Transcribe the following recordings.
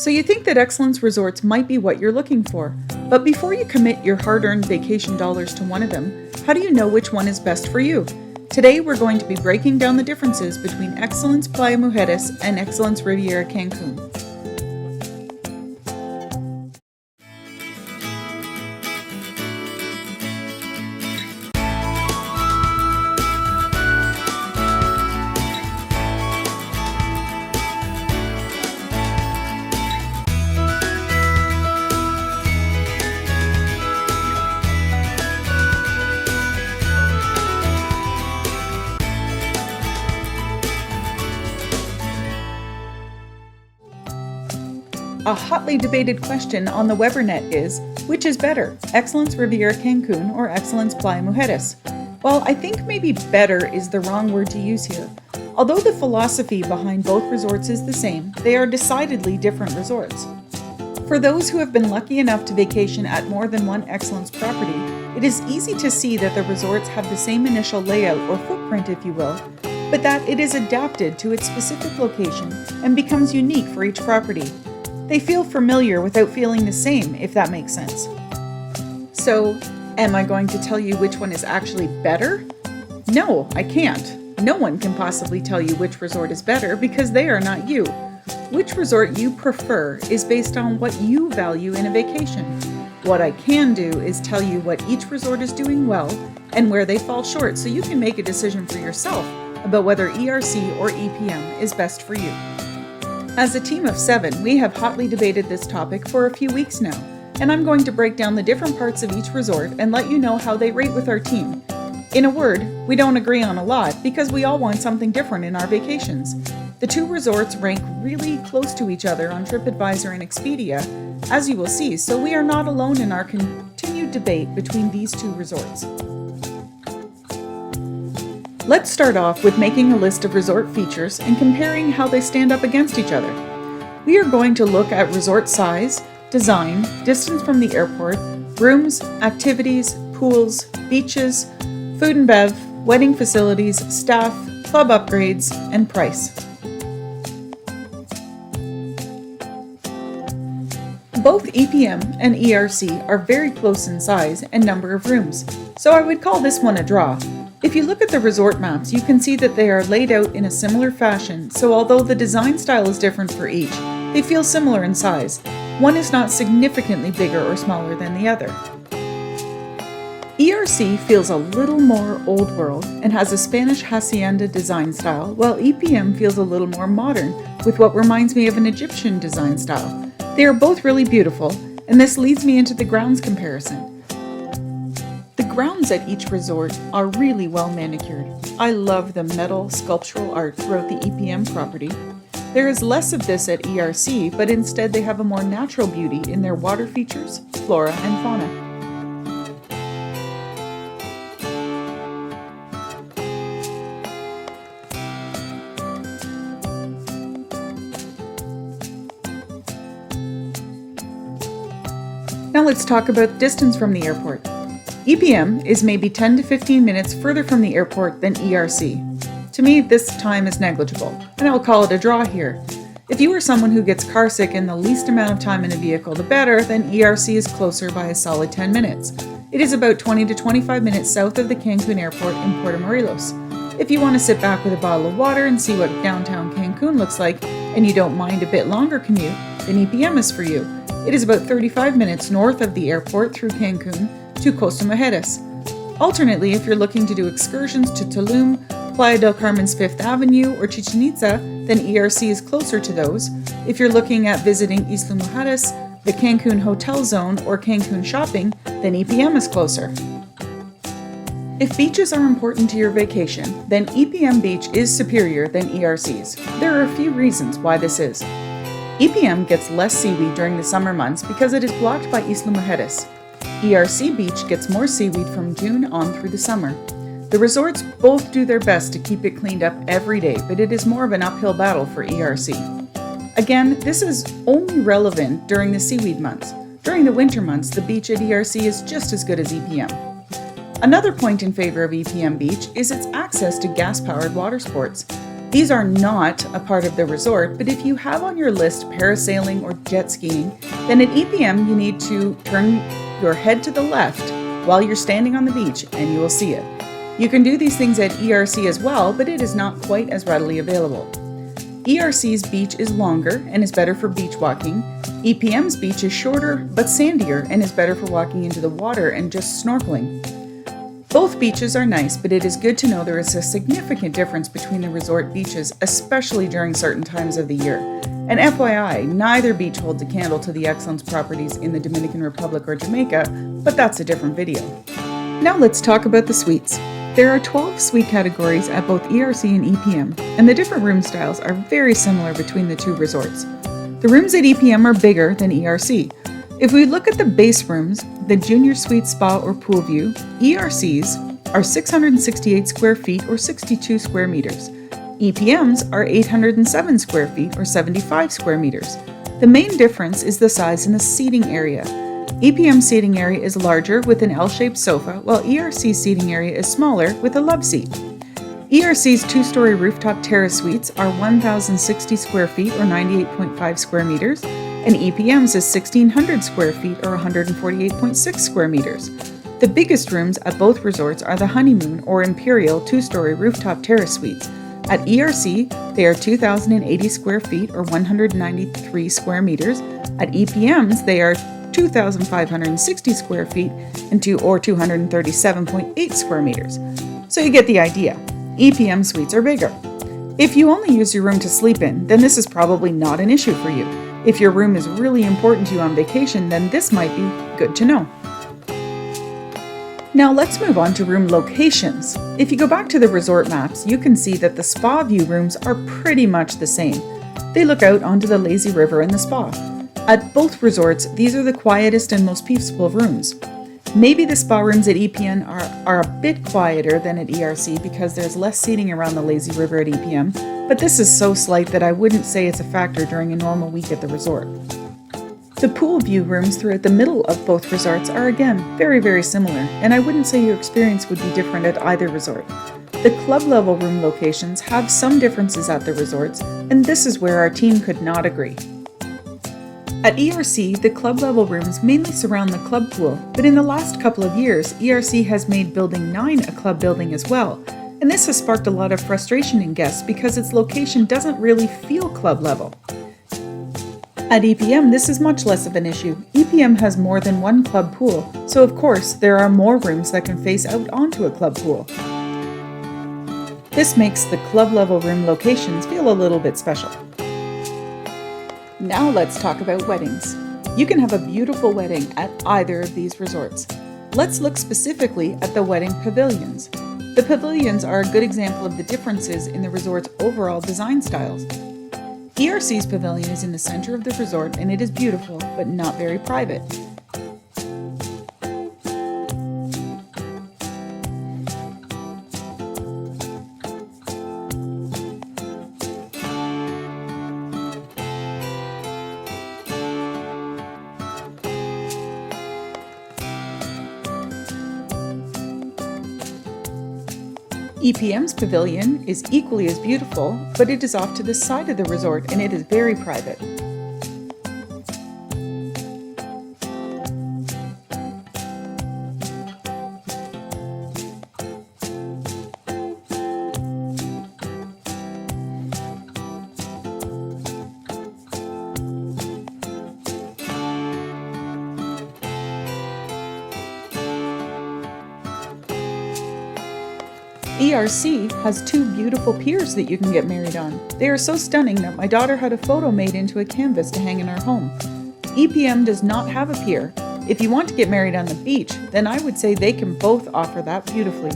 So you think that Excellence Resorts might be what you're looking for, but before you commit your hard-earned vacation dollars to one of them, how do you know which one is best for you? Today we're going to be breaking down the differences between Excellence Playa Mujeres and Excellence Riviera Cancun. A hotly debated question on the WeberNet is, which is better, Excellence Riviera Cancun or Excellence Playa Mujeres? Well, I think maybe better is the wrong word to use here. Although the philosophy behind both resorts is the same, they are decidedly different resorts. For those who have been lucky enough to vacation at more than one Excellence property, it is easy to see that the resorts have the same initial layout or footprint, if you will, but that it is adapted to its specific location and becomes unique for each property. They feel familiar without feeling the same, if that makes sense. So, am I going to tell you which one is actually better? No, I can't. No one can possibly tell you which resort is better because they are not you. Which resort you prefer is based on what you value in a vacation. What I can do is tell you what each resort is doing well and where they fall short so you can make a decision for yourself about whether ERC or EPM is best for you. As a team of 7, we have hotly debated this topic for a few weeks now, and I'm going to break down the different parts of each resort and let you know how they rate with our team. In a word, we don't agree on a lot because we all want something different in our vacations. The two resorts rank really close to each other on TripAdvisor and Expedia, as you will see, so we are not alone in our continued debate between these two resorts. Let's start off with making a list of resort features and comparing how they stand up against each other. We are going to look at resort size, design, distance from the airport, rooms, activities, pools, beaches, food and bev, wedding facilities, staff, club upgrades, and price. Both EPM and ERC are very close in size and number of rooms, so I would call this one a draw. If you look at the resort maps, you can see that they are laid out in a similar fashion, so although the design style is different for each, they feel similar in size. One is not significantly bigger or smaller than the other. ERC feels a little more old world and has a Spanish hacienda design style, while EPM feels a little more modern with what reminds me of an Egyptian design style. They are both really beautiful, and this leads me into the grounds comparison. The grounds at each resort are really well manicured. I love the metal sculptural art throughout the EPM property. There is less of this at ERC, but instead they have a more natural beauty in their water features, flora, and fauna. Now let's talk about distance from the airport. EPM is maybe 10 to 15 minutes further from the airport than ERC. To me, this time is negligible, and I'll call it a draw here. If you are someone who gets carsick in the least amount of time in a vehicle the better, then ERC is closer by a solid 10 minutes. It is about 20 to 25 minutes south of the Cancun airport in Puerto Morelos. If you want to sit back with a bottle of water and see what downtown Cancun looks like, and you don't mind a bit longer commute, then EPM is for you. It is about 35 minutes north of the airport through Cancun to Costa Mujeres. Alternately, if you're looking to do excursions to Tulum, Playa del Carmen's 5th Avenue, or Chichen Itza, then ERC is closer to those. If you're looking at visiting Isla Mujeres, the Cancun Hotel Zone, or Cancun shopping, then EPM is closer. If beaches are important to your vacation, then EPM Beach is superior than ERC's. There are a few reasons why this is. EPM gets less seaweed during the summer months because it is blocked by Isla Mujeres. ERC Beach gets more seaweed from June on through the summer. The resorts both do their best to keep it cleaned up every day, but it is more of an uphill battle for ERC. Again, this is only relevant during the seaweed months. During the winter months, the beach at ERC is just as good as EPM. Another point in favor of EPM Beach is its access to gas-powered water sports. These are not a part of the resort, but if you have on your list parasailing or jet skiing, then at EPM you need to turn your head to the left while you're standing on the beach and you will see it. You can do these things at ERC as well, but it is not quite as readily available. ERC's beach is longer and is better for beach walking. EPM's beach is shorter but sandier and is better for walking into the water and just snorkeling. Both beaches are nice, but it is good to know there is a significant difference between the resort beaches, especially during certain times of the year. And FYI, neither beach holds a candle to the Excellence properties in the Dominican Republic or Jamaica, but that's a different video. Now let's talk about the suites. There are 12 suite categories at both ERC and EPM, and the different room styles are very similar between the two resorts. The rooms at EPM are bigger than ERC. If we look at the base rooms, the Junior Suite Spa or Pool View, ERCs are 668 square feet or 62 square meters. EPMs are 807 square feet or 75 square meters. The main difference is the size in the seating area. EPM seating area is larger with an L-shaped sofa, while ERC seating area is smaller with a love seat. ERC's two-story rooftop terrace suites are 1,060 square feet or 98.5 square meters, and EPM's is 1,600 square feet or 148.6 square meters. The biggest rooms at both resorts are the Honeymoon or Imperial two-story rooftop terrace suites. At ERC, they are 2,080 square feet or 193 square meters. At EPM's, they are 2,560 square feet or 237.8 square meters. So you get the idea. EPM suites are bigger. If you only use your room to sleep in, then this is probably not an issue for you. If your room is really important to you on vacation, then this might be good to know. Now let's move on to room locations. If you go back to the resort maps, you can see that the Spa View rooms are pretty much the same. They look out onto the lazy river and the spa. At both resorts, these are the quietest and most peaceful rooms. Maybe the spa rooms at EPM are a bit quieter than at ERC because there's less seating around the lazy river at EPM, but this is so slight that I wouldn't say it's a factor during a normal week at the resort. The pool view rooms throughout the middle of both resorts are again very similar, and I wouldn't say your experience would be different at either resort. The club level room locations have some differences at the resorts, and this is where our team could not agree. At ERC, the club level rooms mainly surround the club pool, but in the last couple of years, ERC has made Building 9 a club building as well, and this has sparked a lot of frustration in guests because its location doesn't really feel club level. At EPM, this is much less of an issue. EPM has more than one club pool, so of course there are more rooms that can face out onto a club pool. This makes the club level room locations feel a little bit special. Now let's talk about weddings. You can have a beautiful wedding at either of these resorts. Let's look specifically at the wedding pavilions. The pavilions are a good example of the differences in the resort's overall design styles. ERC's pavilion is in the center of the resort and it is beautiful, but not very private. EPM's pavilion is equally as beautiful, but it is off to the side of the resort and it is very private. ERC has two beautiful piers that you can get married on. They are so stunning that my daughter had a photo made into a canvas to hang in our home. EPM does not have a pier. If you want to get married on the beach, then I would say they can both offer that beautifully.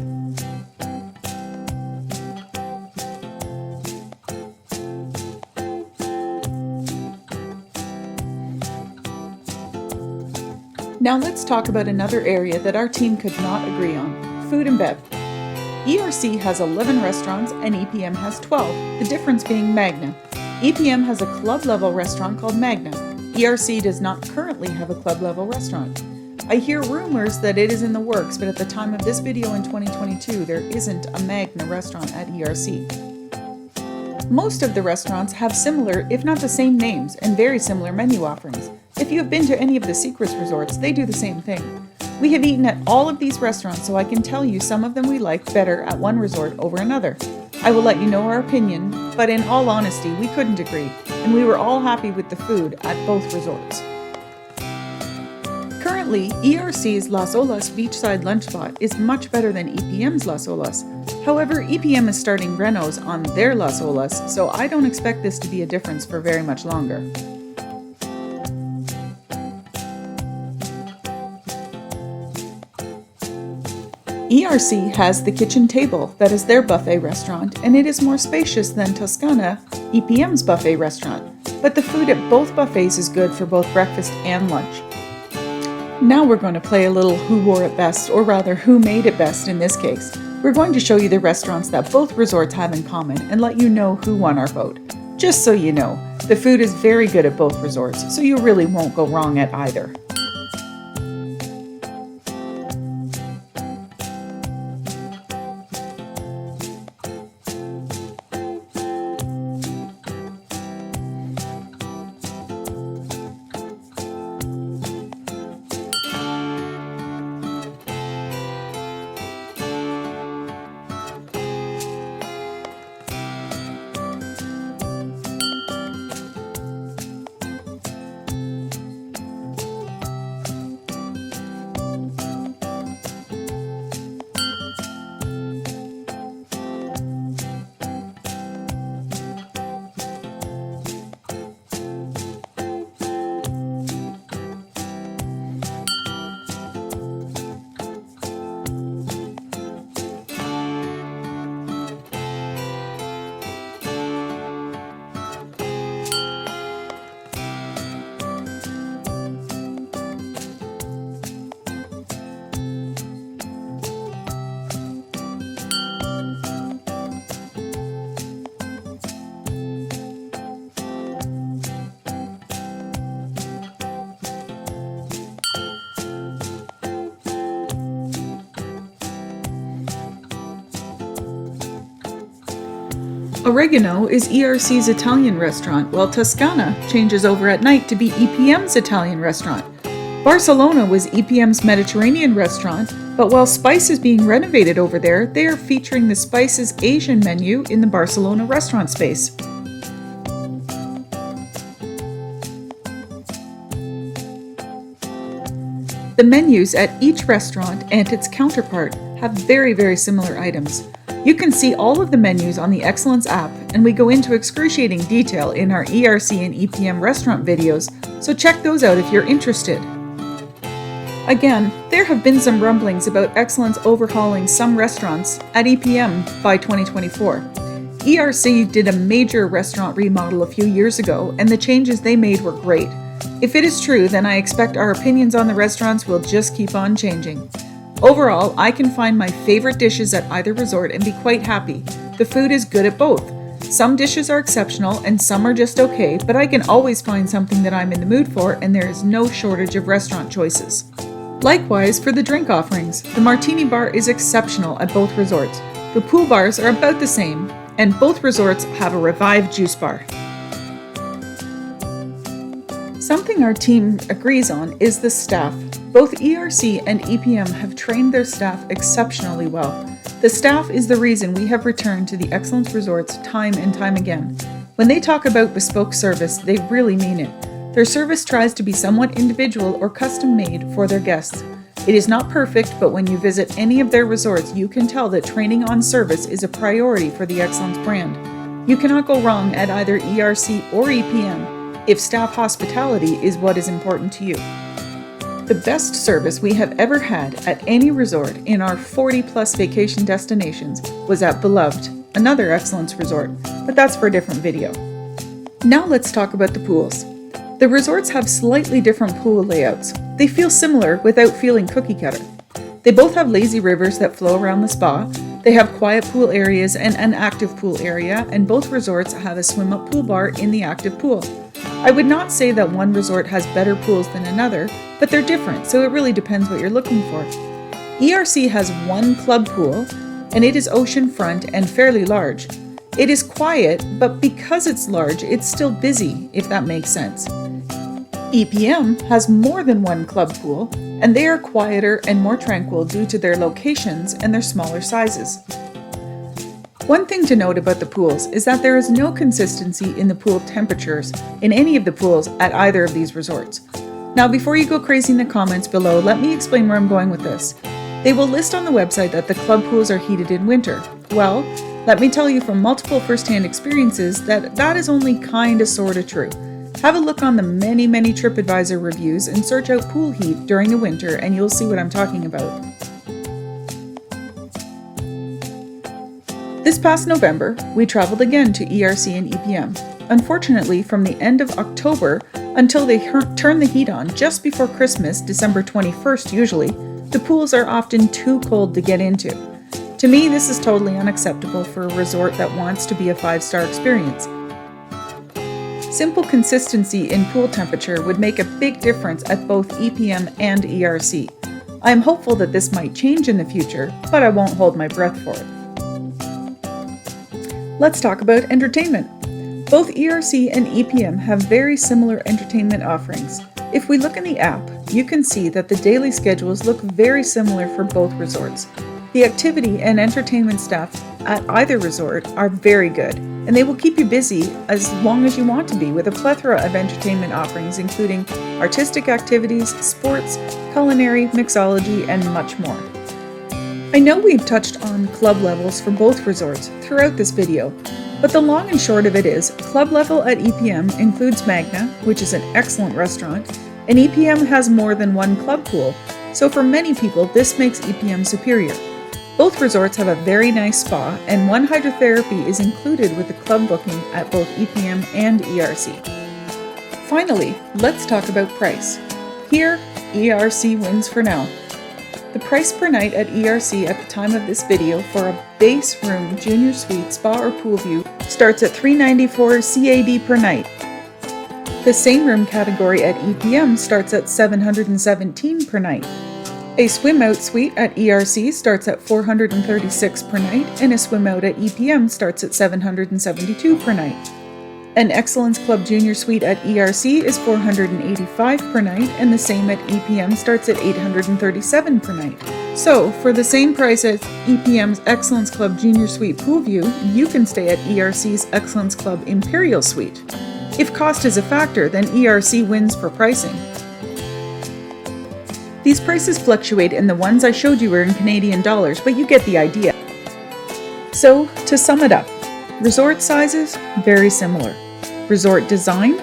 Now let's talk about another area that our team could not agree on, food and bev. ERC has 11 restaurants and EPM has 12, the difference being Magna. EPM has a club-level restaurant called Magna. ERC does not currently have a club-level restaurant. I hear rumors that it is in the works, but at the time of this video in 2022, there isn't a Magna restaurant at ERC. most of the restaurants have similar, if not the same names, and very similar menu offerings. If you have been to any of the Secrets resorts, they do the same thing. We have eaten at all of these restaurants, so I can tell you some of them we liked better at one resort over another. I will let you know our opinion, but in all honesty, we couldn't agree, and we were all happy with the food at both resorts. Currently, ERC's Las Olas Beachside Lunch Spot is much better than EPM's Las Olas. However, EPM is starting renos on their Las Olas, so I don't expect this to be a difference for very much longer. ERC has the kitchen table that is their buffet restaurant, and it is more spacious than Toscana, EPM's buffet restaurant, but the food at both buffets is good for both breakfast and lunch. Now we're going to play a little who wore it best, or rather who made it best in this case. We're going to show you the restaurants that both resorts have in common and let you know who won our vote. Just so you know, the food is very good at both resorts, so you really won't go wrong at either. Oregano is ERC's Italian restaurant, while Toscana changes over at night to be EPM's Italian restaurant. Barcelona was EPM's Mediterranean restaurant, but while Spice is being renovated over there, they are featuring the Spice's Asian menu in the Barcelona restaurant space. The menus at each restaurant and its counterpart have very similar items. You can see all of the menus on the Excellence app, and we go into excruciating detail in our ERC and EPM restaurant videos, so check those out if you're interested. Again, there have been some rumblings about Excellence overhauling some restaurants at EPM by 2024. ERC did a major restaurant remodel a few years ago, and the changes they made were great. If it is true, then I expect our opinions on the restaurants will just keep on changing. Overall, I can find my favorite dishes at either resort and be quite happy. The food is good at both. Some dishes are exceptional and some are just okay, but I can always find something that I'm in the mood for, and there is no shortage of restaurant choices. Likewise for the drink offerings. The martini bar is exceptional at both resorts. The pool bars are about the same, and both resorts have a revived juice bar. Something our team agrees on is the staff. Both ERC and EPM have trained their staff exceptionally well. The staff is the reason we have returned to the Excellence resorts time and time again. When they talk about bespoke service, they really mean it. Their service tries to be somewhat individual or custom-made for their guests. It is not perfect, but when you visit any of their resorts, you can tell that training on service is a priority for the Excellence brand. You cannot go wrong at either ERC or EPM if staff hospitality is what is important to you. The best service we have ever had at any resort in our 40+ vacation destinations was at Beloved, another Excellence resort, but that's for a different video. Now let's talk about the pools. The resorts have slightly different pool layouts. They feel similar without feeling cookie cutter. They both have lazy rivers that flow around the spa. They have quiet pool areas and an active pool area, and both resorts have a swim-up pool bar in the active pool. I would not say that one resort has better pools than another, but they're different, so it really depends what you're looking for. ERC has one club pool, and it is oceanfront and fairly large. It is quiet, but because it's large, it's still busy, if that makes sense. EPM has more than one club pool, and they are quieter and more tranquil due to their locations and their smaller sizes. One thing to note about the pools is that there is no consistency in the pool temperatures in any of the pools at either of these resorts. Now, before you go crazy in the comments below, let me explain where I'm going with this. They will list on the website that the club pools are heated in winter. Well, let me tell you from multiple first-hand experiences that that is only kinda sorta true. Have a look on the many TripAdvisor reviews and search out pool heat during the winter and you'll see what I'm talking about. This past November, we traveled again to ERC and EPM. Unfortunately, from the end of October until they turn the heat on just before Christmas, December 21st usually, the pools are often too cold to get into. To me, this is totally unacceptable for a resort that wants to be a 5-star experience. Simple consistency in pool temperature would make a big difference at both EPM and ERC. I am hopeful that this might change in the future, but I won't hold my breath for it. Let's talk about entertainment. Both ERC and EPM have very similar entertainment offerings. If we look in the app, you can see that the daily schedules look very similar for both resorts. The activity and entertainment staff at either resort are very good, and they will keep you busy as long as you want to be with a plethora of entertainment offerings including artistic activities, sports, culinary, mixology, and much more. I know we've touched on club levels for both resorts throughout this video, but the long and short of it is, club level at EPM includes Magna, which is an excellent restaurant, and EPM has more than one club pool, so for many people this makes EPM superior. Both resorts have a very nice spa, and one hydrotherapy is included with the club booking at both EPM and ERC. Finally, let's talk about price. Here, ERC wins for now. The price per night at ERC at the time of this video for a base room junior suite spa or pool view starts at $394 CAD per night. The same room category at EPM starts at $717 per night. A swim out suite at ERC starts at $436 per night, and a swim out at EPM starts at $772 per night. An Excellence Club Junior Suite at ERC is $485 per night, and the same at EPM starts at $837 per night. So, for the same price as EPM's Excellence Club Junior Suite Pool View, you can stay at ERC's Excellence Club Imperial Suite. If cost is a factor, then ERC wins for pricing. These prices fluctuate, and the ones I showed you were in Canadian dollars, but you get the idea. So, to sum it up, resort sizes, very similar. Resort design,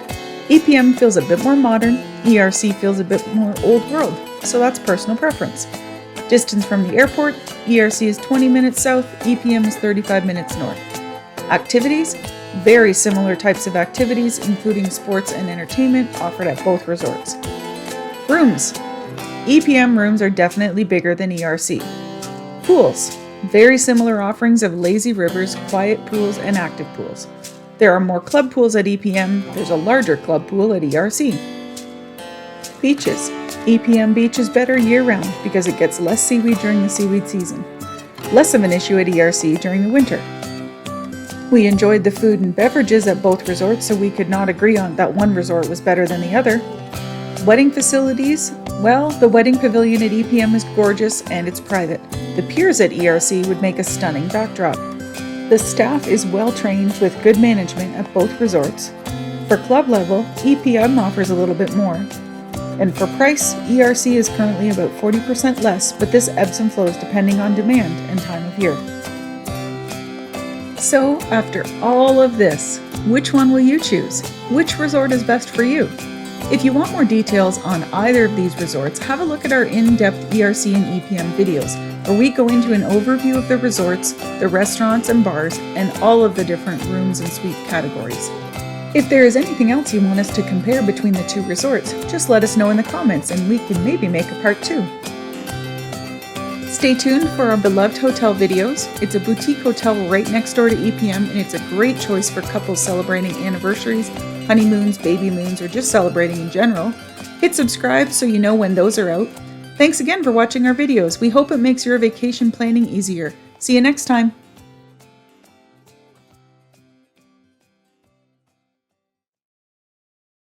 EPM feels a bit more modern, ERC feels a bit more old world, so that's personal preference. Distance from the airport, ERC is 20 minutes south, EPM is 35 minutes north. Activities, very similar types of activities, including sports and entertainment offered at both resorts. Rooms, EPM rooms are definitely bigger than ERC. Pools, very similar offerings of lazy rivers, quiet pools, and active pools. There are more club pools at EPM, there's a larger club pool at ERC. Beaches. EPM beach is better year-round because it gets less seaweed during the seaweed season. Less of an issue at ERC during the winter. We enjoyed the food and beverages at both resorts, so we could not agree on that one resort was better than the other. Wedding facilities. Well, the wedding pavilion at EPM is gorgeous and it's private. The piers at ERC would make a stunning backdrop. The staff is well trained with good management at both resorts. For club level, EPM offers a little bit more. And for price, ERC is currently about 40% less, but this ebbs and flows depending on demand and time of year. So, after all of this, which one will you choose? Which resort is best for you? If you want more details on either of these resorts, have a look at our in-depth ERC and EPM videos, where we go into an overview of the resorts, the restaurants and bars, and all of the different rooms and suite categories. If there is anything else you want us to compare between the two resorts, just let us know in the comments and we can maybe make a part 2. Stay tuned for our beloved hotel videos. It's a boutique hotel right next door to EPM, and it's a great choice for couples celebrating anniversaries, honeymoons, baby moons, or just celebrating in general. Hit subscribe so you know when those are out. Thanks again for watching our videos. We hope it makes your vacation planning easier. See you next time.